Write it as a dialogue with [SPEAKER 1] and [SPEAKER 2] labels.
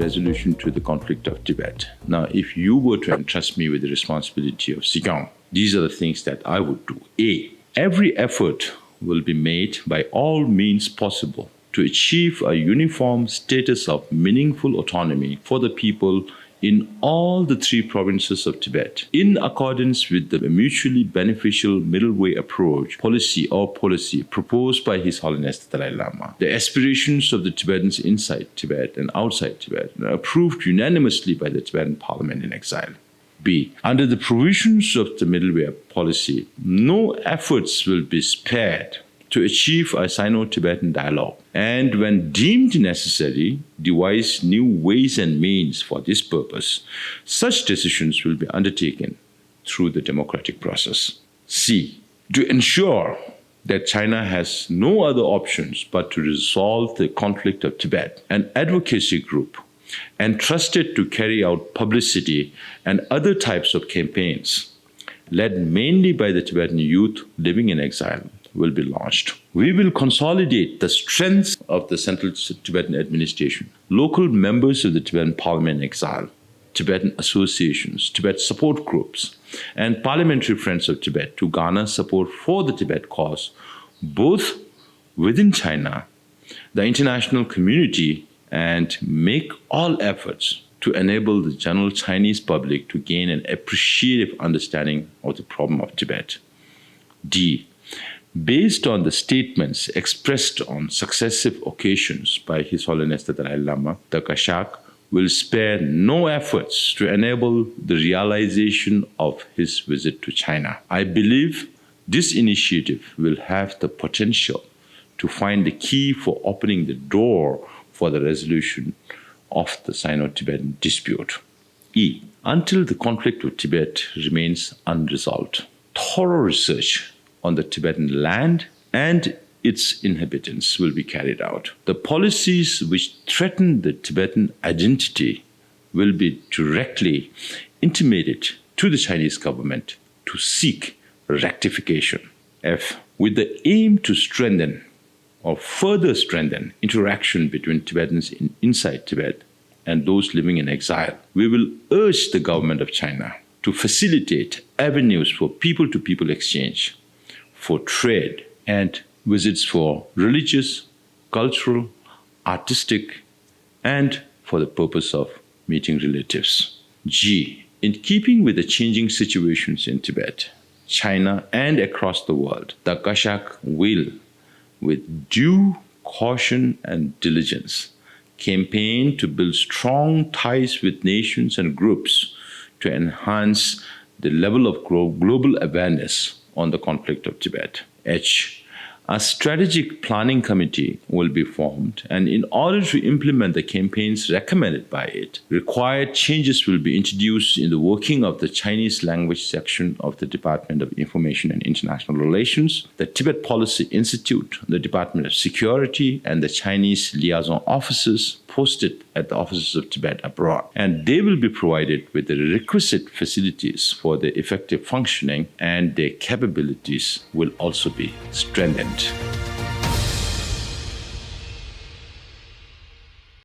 [SPEAKER 1] resolution to the conflict of Tibet. Now, if you were to entrust me with the responsibility of Sikyong, these are the things that I would do. A. Every effort will be made by all means possible to achieve a uniform status of meaningful autonomy for the people in all the 3 provinces of Tibet, in accordance with the mutually beneficial middle way approach, policy proposed by His Holiness the Dalai Lama. The aspirations of the Tibetans inside Tibet and outside Tibet are approved unanimously by the Tibetan Parliament in exile. B. Under the provisions of the middle way policy, no efforts will be spared to achieve a Sino-Tibetan dialogue, and when deemed necessary, devise new ways and means for this purpose. Such decisions will be undertaken through the democratic process. C. To ensure that China has no other options but to resolve the conflict of Tibet, an advocacy group entrusted to carry out publicity and other types of campaigns, led mainly by the Tibetan youth living in exile, will be launched. We will consolidate the strengths of the Central Tibetan Administration, local members of the Tibetan Parliament in exile, Tibetan associations, Tibet support groups, and parliamentary friends of Tibet to garner support for the Tibet cause, both within China, the international community, and make all efforts to enable the general Chinese public to gain an appreciative understanding of the problem of Tibet. D. Based on the statements expressed on successive occasions by His Holiness the Dalai Lama, the Kashak will spare no efforts to enable the realization of his visit to China. I believe this initiative will have the potential to find the key for opening the door for the resolution of the Sino-Tibetan dispute. E. Until the conflict with Tibet remains unresolved, thorough research on the Tibetan land and its inhabitants will be carried out. The policies which threaten the Tibetan identity will be directly intimated to the Chinese government to seek rectification. F. With the aim to strengthen or further strengthen interaction between Tibetans inside Tibet and those living in exile, we will urge the government of China to facilitate avenues for people-to-people exchange, for trade, and visits for religious, cultural, artistic, and for the purpose of meeting relatives. G. In keeping with the changing situations in Tibet, China, and across the world, the Kashak will, with due caution and diligence, campaign to build strong ties with nations and groups to enhance the level of global awareness on the conflict of Tibet. H. A strategic planning committee will be formed, and in order to implement the campaigns recommended by it, required changes will be introduced in the working of the Chinese language section of the Department of Information and International Relations, the Tibet Policy Institute, the Department of Security, and the Chinese liaison officers posted at the offices of Tibet abroad. And they will be provided with the requisite facilities for their effective functioning, and their capabilities will also be strengthened.